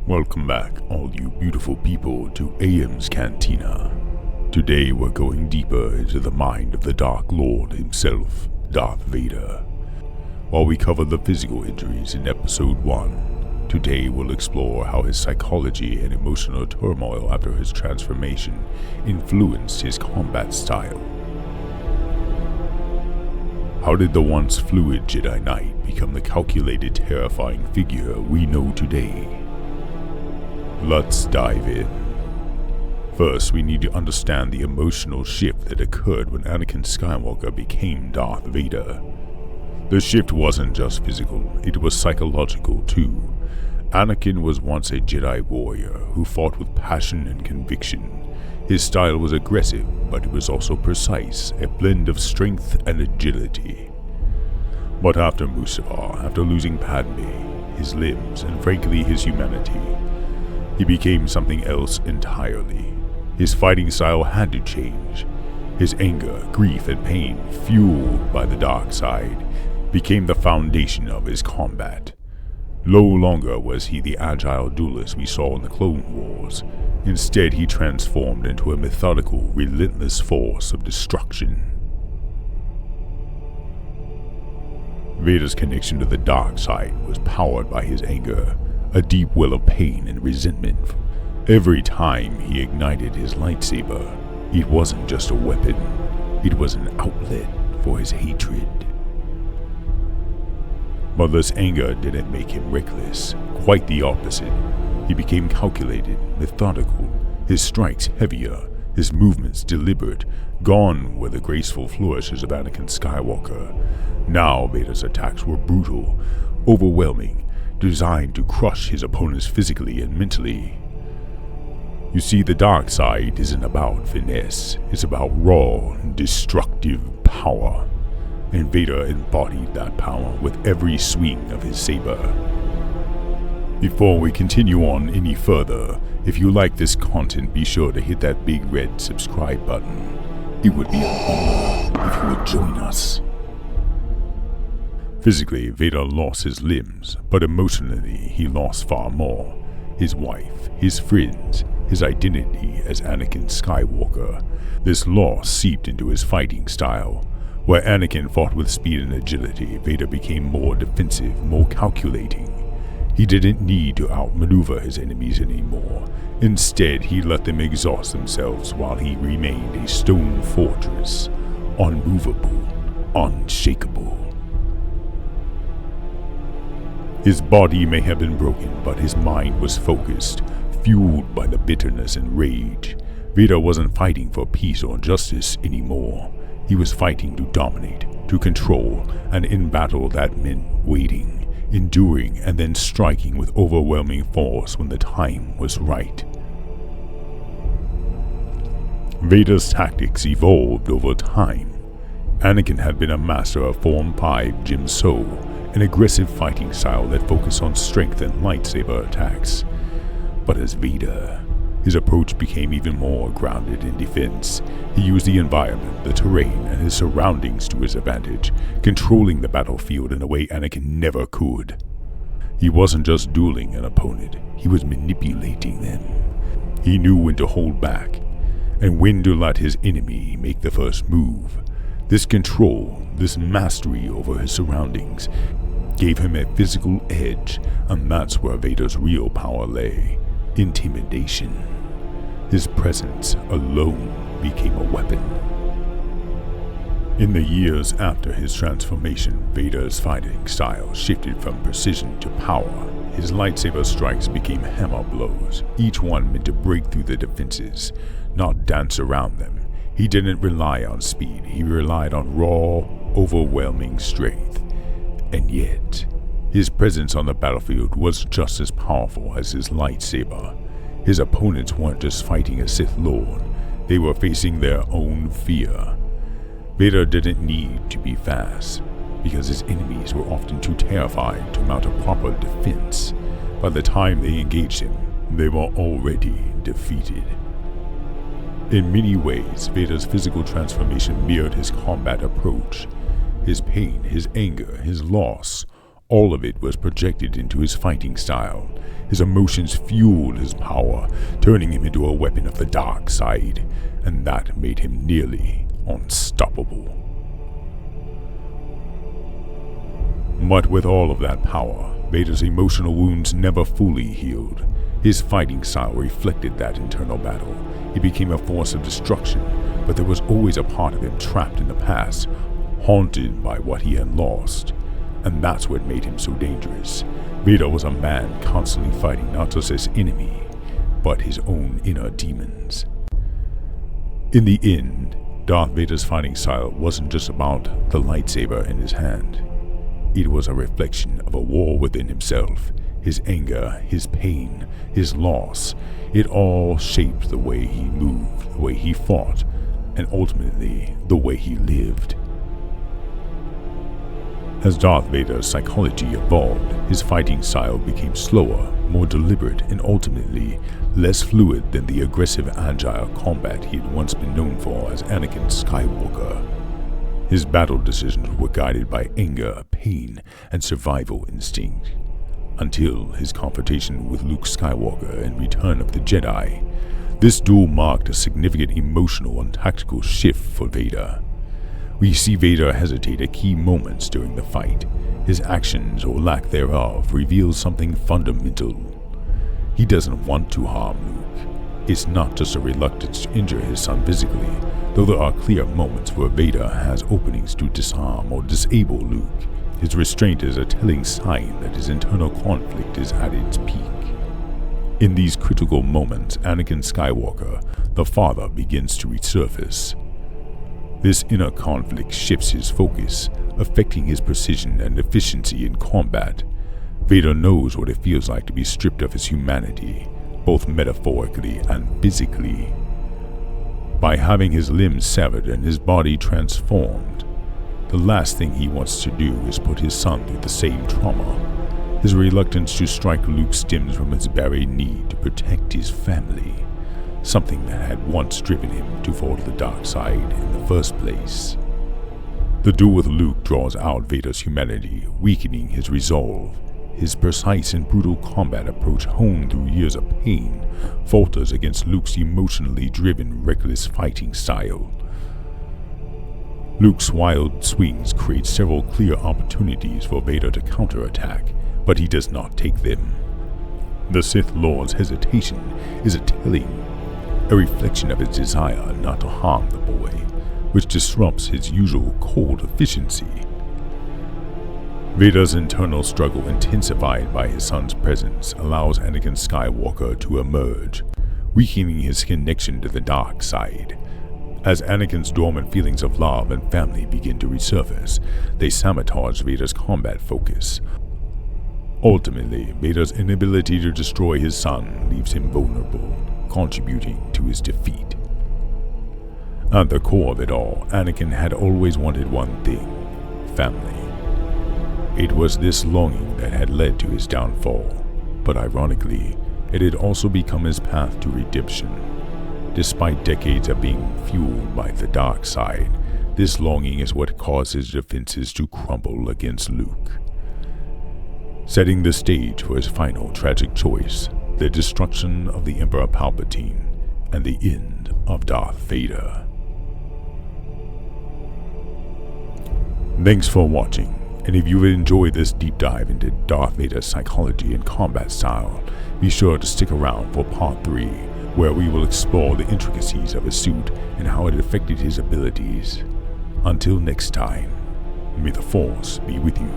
Welcome back, all you beautiful people, to AM's Cantina. Today we're going deeper into the mind of the Dark Lord himself, Darth Vader. While we cover the physical injuries in Episode 1, today we'll explore how his psychology and emotional turmoil after his transformation influenced his combat style. How did the once fluid Jedi Knight become the calculated, terrifying figure we know today? Let's dive in. First, we need to understand the emotional shift that occurred when Anakin Skywalker became Darth Vader. The shift wasn't just physical, it was psychological too. Anakin was once a Jedi warrior who fought with passion and conviction. His style was aggressive, but it was also precise, a blend of strength and agility. But after Mustafar, after losing Padme, his limbs, and frankly his humanity, he became something else entirely. His fighting style had to change. His anger, grief, and pain, fueled by the dark side, became the foundation of his combat. No longer was he the agile duelist we saw in the Clone Wars. Instead, he transformed into a methodical, relentless force of destruction. Vader's connection to the dark side was powered by his anger, a deep well of pain and resentment. Every time he ignited his lightsaber, it wasn't just a weapon, it was an outlet for his hatred. But this anger didn't make him reckless, quite the opposite. He became calculated, methodical, his strikes heavier, his movements deliberate. Gone were the graceful flourishes of Anakin Skywalker. Now Vader's attacks were brutal, overwhelming, designed to crush his opponents physically and mentally. You see, the dark side isn't about finesse, it's about raw, destructive power. And Vader embodied that power with every swing of his saber. Before we continue on any further, if you like this content, be sure to hit that big red subscribe button. It would be an honor if you would join us. Physically, Vader lost his limbs, but emotionally he lost far more. His wife, his friends, his identity as Anakin Skywalker. This loss seeped into his fighting style. Where Anakin fought with speed and agility, Vader became more defensive, more calculating. He didn't need to outmaneuver his enemies anymore. Instead, he let them exhaust themselves while he remained a stone fortress, unmovable, unshakable. His body may have been broken, but his mind was focused, fueled by the bitterness and rage. Vader wasn't fighting for peace or justice anymore. He was fighting to dominate, to control, and in battle that meant waiting, enduring, and then striking with overwhelming force when the time was right. Vader's tactics evolved over time. Anakin had been a master of Form 5 Jim So, an aggressive fighting style that focused on strength and lightsaber attacks. But as Vader, his approach became even more grounded in defense. He used the environment, the terrain, and his surroundings to his advantage, controlling the battlefield in a way Anakin never could. He wasn't just dueling an opponent, he was manipulating them. He knew when to hold back, and when to let his enemy make the first move. This control, this mastery over his surroundings, gave him a physical edge, and that's where Vader's real power lay. Intimidation. His presence alone became a weapon. In the years after his transformation, Vader's fighting style shifted from precision to power. His lightsaber strikes became hammer blows, each one meant to break through the defenses, not dance around them. He didn't rely on speed, he relied on raw, overwhelming strength. And yet, his presence on the battlefield was just as powerful as his lightsaber. His opponents weren't just fighting a SithLord, they were facing their own fear. Vader didn't need to be fast, because his enemies were often too terrified to mount a proper defense. By the time they engaged him, they were already defeated. In many ways, Vader's physical transformation mirrored his combat approach. His pain, his anger, his loss, All of it was projected into his fighting style. His emotions fueled his power, turning him into a weapon of the dark side, and that made him nearly unstoppable. But with all of that power, Vader's emotional wounds never fully healed. His fighting style reflected that internal battle. He became a force of destruction, but there was always a part of him trapped in the past, haunted by what he had lost. And that's what made him so dangerous. Vader was a man constantly fighting not just his enemy, but his own inner demons. In the end, Darth Vader's fighting style wasn't just about the lightsaber in his hand. It was a reflection of a war within himself. His anger, his pain, his loss, it all shaped the way he moved, the way he fought, and ultimately the way he lived. As Darth Vader's psychology evolved, his fighting style became slower, more deliberate, and ultimately less fluid than the aggressive, agile combat he had once been known for as Anakin Skywalker. His battle decisions were guided by anger, pain, and survival instinct, until his confrontation with Luke Skywalker in Return of the Jedi. This duel marked a significant emotional and tactical shift for Vader. We see Vader hesitate at key moments during the fight. His actions, or lack thereof, reveal something fundamental. He doesn't want to harm Luke. It's not just a reluctance to injure his son physically, though there are clear moments where Vader has openings to disarm or disable Luke. His restraint is a telling sign that his internal conflict is at its peak. In these critical moments, Anakin Skywalker, the father, begins to resurface. This inner conflict shifts his focus, affecting his precision and efficiency in combat. Vader knows what it feels like to be stripped of his humanity, both metaphorically and physically. By having his limbs severed and his body transformed, the last thing he wants to do is put his son through the same trauma. His reluctance to strike Luke stems from his buried need to protect his family, something that had once driven him to fall to the dark side in the first place. The duel with Luke draws out Vader's humanity, weakening his resolve. His precise and brutal combat approach, honed through years of pain, falters against Luke's emotionally driven, reckless fighting style. Luke's wild swings create several clear opportunities for Vader to counterattack, but he does not take them. The Sith Lord's hesitation is a reflection of his desire not to harm the boy, which disrupts his usual cold efficiency. Vader's internal struggle, intensified by his son's presence, allows Anakin Skywalker to emerge, weakening his connection to the dark side. As Anakin's dormant feelings of love and family begin to resurface, they sabotage Vader's combat focus. Ultimately, Vader's inability to destroy his son leaves him vulnerable, contributing to his defeat. At the core of it all, Anakin had always wanted one thing: family. It was this longing that had led to his downfall, but ironically, it had also become his path to redemption. Despite decades of being fueled by the dark side, this longing is what caused his defenses to crumble against Luke, setting the stage for his final tragic choice: the destruction of the Emperor Palpatine and the end of Darth Vader. Thanks for watching, and if you enjoyed this deep dive into Darth Vader's psychology and combat style, be sure to stick around for part 3, where we will explore the intricacies of his suit and how it affected his abilities. Until next time, may the Force be with you.